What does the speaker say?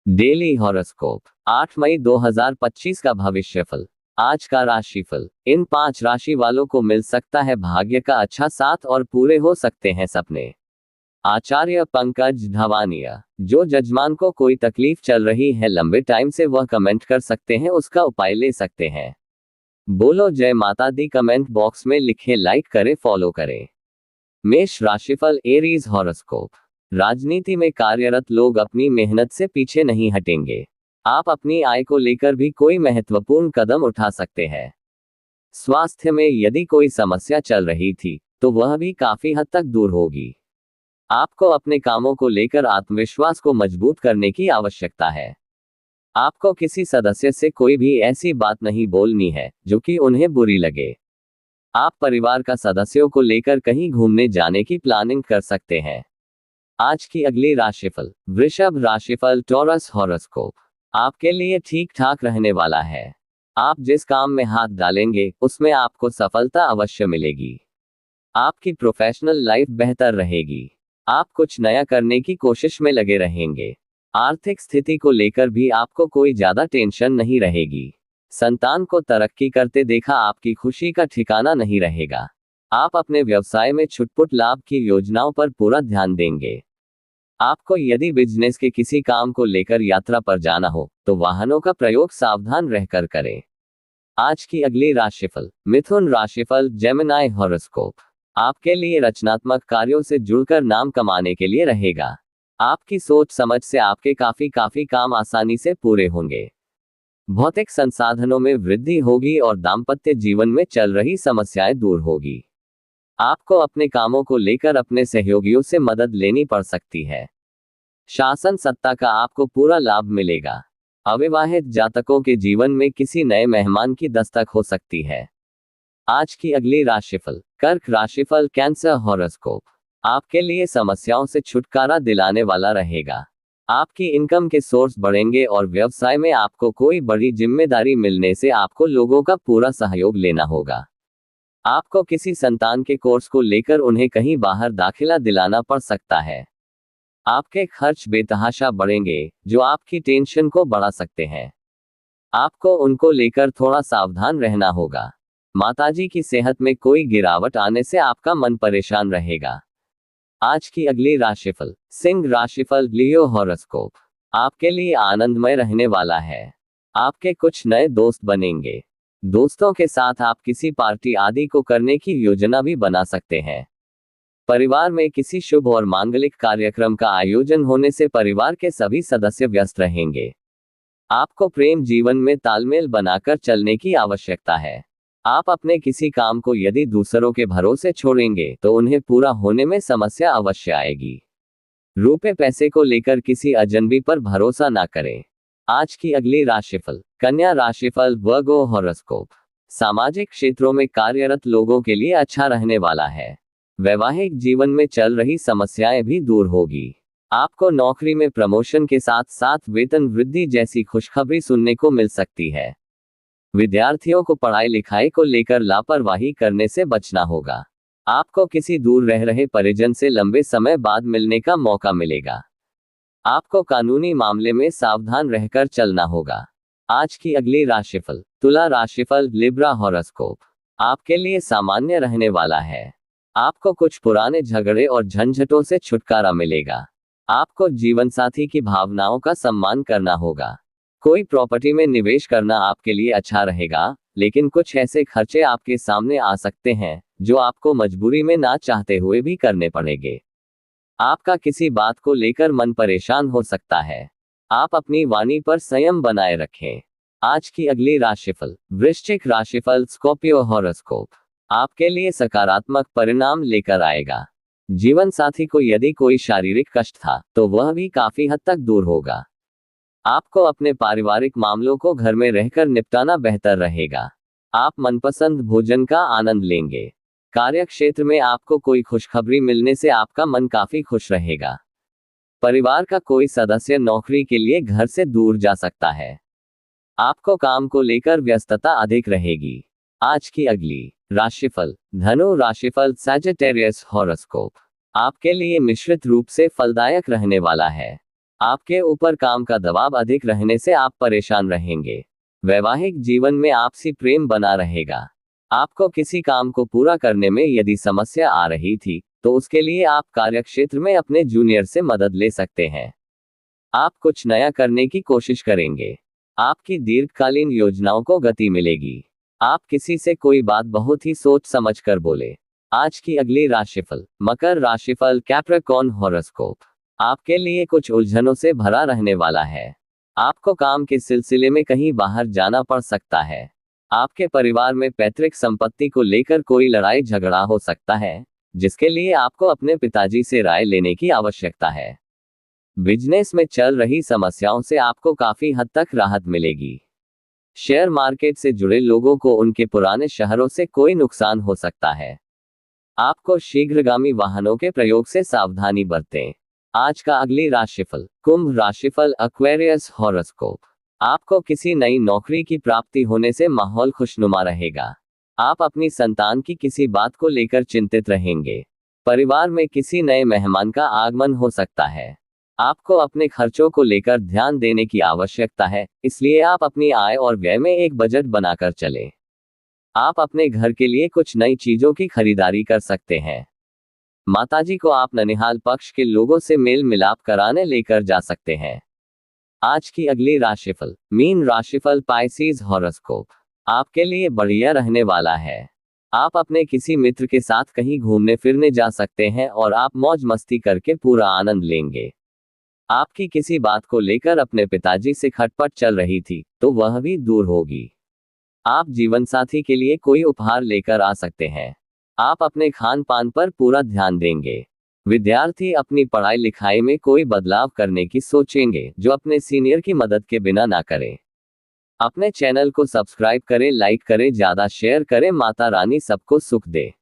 Daily horoscope 8 मई 2025 का भविष्यफल। आज का राशिफल। इन 5 राशि वालों को मिल सकता है भाग्य का अच्छा साथ और पूरे हो सकते हैं सपने। आचार्य पंकज धवानिया। जो जजमान को कोई तकलीफ चल रही है लंबे टाइम से, वह कमेंट कर सकते हैं, उसका उपाय ले सकते हैं। बोलो जय माता दी कमेंट बॉक्स में लिखें, लाइक करें, फॉलो करें। मेष राशिफल। Aries horoscope. राजनीति में कार्यरत लोग अपनी मेहनत से पीछे नहीं हटेंगे। आप अपनी आय को लेकर भी कोई महत्वपूर्ण कदम उठा सकते हैं। स्वास्थ्य में यदि कोई समस्या चल रही थी तो वह भी काफी हद तक दूर होगी। आपको अपने कामों को लेकर आत्मविश्वास को मजबूत करने की आवश्यकता है। आपको किसी सदस्य से कोई भी ऐसी बात नहीं बोलनी है जो कि उन्हें बुरी लगे। आप परिवार का सदस्यों को लेकर कहीं घूमने जाने की प्लानिंग कर सकते हैं। आज की अगली राशिफल। वृषभ राशिफल। Taurus horoscope. आपके लिए ठीक ठाक रहने वाला है। आप जिस काम में हाथ डालेंगे उसमें आपको सफलता अवश्य मिलेगी। आपकी प्रोफेशनल लाइफ बेहतर रहेगी। आप कुछ नया करने की कोशिश में लगे रहेंगे। आर्थिक स्थिति को लेकर भी आपको कोई ज्यादा टेंशन नहीं रहेगी। संतान को तरक्की करते देखा आपकी खुशी का ठिकाना नहीं रहेगा। आप अपने व्यवसाय में छुटपुट लाभ की योजनाओं पर पूरा ध्यान देंगे। आपको यदि बिजनेस के किसी काम को लेकर यात्रा पर जाना हो तो वाहनों का प्रयोग सावधान रहकर करें। आज की अगली राशिफल। मिथुन राशिफल। Gemini horoscope. आपके लिए रचनात्मक कार्यों से जुड़कर नाम कमाने के लिए रहेगा। आपकी सोच समझ से आपके काफी काम आसानी से पूरे होंगे। भौतिक संसाधनों में वृद्धि होगी और दाम्पत्य जीवन में चल रही समस्याएं दूर होगी। आपको अपने कामों को लेकर अपने सहयोगियों से मदद लेनी पड़ सकती है। शासन सत्ता का आपको पूरा लाभ मिलेगा। अविवाहित जातकों के जीवन में किसी नए मेहमान की दस्तक हो सकती है। आज की अगली राशिफल। कर्क राशिफल। Cancer horoscope. आपके लिए समस्याओं से छुटकारा दिलाने वाला रहेगा। आपकी इनकम के सोर्स बढ़ेंगे और व्यवसाय में आपको कोई बड़ी जिम्मेदारी मिलने से आपको लोगों का पूरा सहयोग लेना होगा। आपको किसी संतान के कोर्स को लेकर उन्हें कहीं बाहर दाखिला दिलाना पड़ सकता है। आपके खर्च बेतहाशा बढ़ेंगे जो आपकी टेंशन को बढ़ा सकते हैं। आपको उनको लेकर थोड़ा सावधान रहना होगा। माताजी की सेहत में कोई गिरावट आने से आपका मन परेशान रहेगा। आज की अगली राशिफल। सिंह राशिफल। लियो हॉरोस्कोप। आपके लिए आनंदमय रहने वाला है। आपके कुछ नए दोस्त बनेंगे। दोस्तों के साथ आप किसी पार्टी आदि को करने की योजना भी बना सकते हैं। परिवार में किसी शुभ और मांगलिक कार्यक्रम का आयोजन होने से परिवार के सभी सदस्य व्यस्त रहेंगे। आपको प्रेम जीवन में तालमेल बनाकर चलने की आवश्यकता है। आप अपने किसी काम को यदि दूसरों के भरोसे छोड़ेंगे तो उन्हें पूरा होने में समस्या अवश्य आएगी। रुपए पैसे को लेकर किसी अजनबी पर भरोसा ना करें। आज की अगली राशिफल। कन्या राशिफल। वर्गो हॉरोस्कोप। सामाजिक क्षेत्रों में कार्यरत लोगों के लिए अच्छा रहने वाला है। वैवाहिक जीवन में चल रही समस्याएं भी दूर होगी। आपको नौकरी में प्रमोशन के साथ साथ वेतन वृद्धि जैसी खुशखबरी सुनने को मिल सकती है। विद्यार्थियों को पढ़ाई लिखाई को लेकर लापरवाही करने से बचना होगा। आपको किसी दूर रह रहे परिजन से लंबे समय बाद मिलने का मौका मिलेगा। आपको कानूनी मामले में सावधान रहकर चलना होगा। आज की अगली राशिफल। तुला राशिफल। Libra horoscope. आपके लिए सामान्य रहने वाला है। आपको कुछ पुराने झगड़े और झंझटों से छुटकारा मिलेगा। आपको जीवनसाथी की भावनाओं का सम्मान करना होगा। कोई प्रॉपर्टी में निवेश करना आपके लिए अच्छा रहेगा, लेकिन कुछ ऐसे खर्चे आपके सामने आ सकते हैं जो आपको मजबूरी में ना चाहते हुए भी करने पड़ेंगे। आपका किसी बात को लेकर मन परेशान हो सकता है। आप अपनी वाणी पर संयम बनाए रखें। आज की अगली राशिफल। वृश्चिक राशिफल। Scorpio horoscope. आपके लिए सकारात्मक परिणाम लेकर आएगा। जीवन साथी को यदि कोई शारीरिक कष्ट था तो वह भी काफी हद तक दूर होगा। आपको अपने पारिवारिक मामलों को घर में रहकर निपटाना बेहतर रहेगा। आप मनपसंद भोजन का आनंद लेंगे। कार्य क्षेत्र में आपको कोई खुशखबरी मिलने से आपका मन काफी खुश रहेगा। परिवार का कोई सदस्य नौकरी के लिए घर से दूर जा सकता है। आपको काम को लेकर व्यस्तता अधिक रहेगी। आज की अगली राशिफल। धनु राशिफल। Sagittarius horoscope. आपके लिए मिश्रित रूप से फलदायक रहने वाला है। आपके ऊपर काम का दबाव अधिक रहने से आप परेशान रहेंगे। वैवाहिक जीवन में आपसी प्रेम बना रहेगा। आपको किसी काम को पूरा करने में यदि समस्या आ रही थी, तो उसके लिए आप कार्यक्षेत्र में अपने जूनियर से मदद ले सकते हैं। आप कुछ नया करने की कोशिश करेंगे। आपकी दीर्घकालीन योजनाओं को गति मिलेगी। आप किसी से कोई बात बहुत ही सोच समझ कर बोले। आज की अगली राशिफल। मकर राशिफल, कैप्रिकॉर्न हॉरोस्कोप। आपके लिए कुछ उलझनों से भरा रहने वाला है। आपको काम के सिलसिले में कहीं बाहर जाना पड़ सकता है। आपके परिवार में पैतृक संपत्ति को लेकर कोई लड़ाई झगड़ा हो सकता है, जिसके लिए आपको अपने पिताजी से राय लेने की आवश्यकता है। बिजनेस में चल रही समस्याओं से आपको काफी हद तक राहत मिलेगी। शेयर मार्केट से जुड़े लोगों को उनके पुराने शहरों से कोई नुकसान हो सकता है। आपको शीघ्रगामी वाहनों के प्रयोग से सावधानी बरतें। आज का अगली राशिफल। कुंभ राशिफल, एक्वेरियस हॉरोस्कोप। आपको किसी नई नौकरी की प्राप्ति होने से माहौल खुशनुमा रहेगा। आप अपनी संतान की किसी बात को लेकर चिंतित रहेंगे। परिवार में किसी नए मेहमान का आगमन हो सकता है। आपको अपने खर्चों को लेकर ध्यान देने की आवश्यकता है, इसलिए आप अपनी आय और व्यय में एक बजट बनाकर चलें। आप अपने घर के लिए कुछ नई चीजों की खरीदारी कर सकते हैं। माताजी को आप ननिहाल पक्ष के लोगों से मेल मिलाप कराने लेकर जा सकते हैं। आज की अगली राशिफल। मीन राशिफल, पाइसेस हॉरोस्कोप। आपके लिए बढ़िया रहने वाला है। आप अपने किसी मित्र के साथ कहीं घूमने फिरने जा सकते हैं और आप मौज मस्ती करके पूरा आनंद लेंगे। आपकी किसी बात को लेकर अपने पिताजी से खटपट चल रही थी, तो वह भी दूर होगी। आप जीवनसाथी के लिए कोई उपहार लेकर आ सकते हैं। आप अपने खान पान पर पूरा ध्यान देंगे। विद्यार्थी अपनी पढ़ाई लिखाई में कोई बदलाव करने की सोचेंगे, जो अपने सीनियर की मदद के बिना ना करें। अपने चैनल को सब्सक्राइब करें, लाइक करें, ज्यादा शेयर करें। माता रानी सबको सुख दे।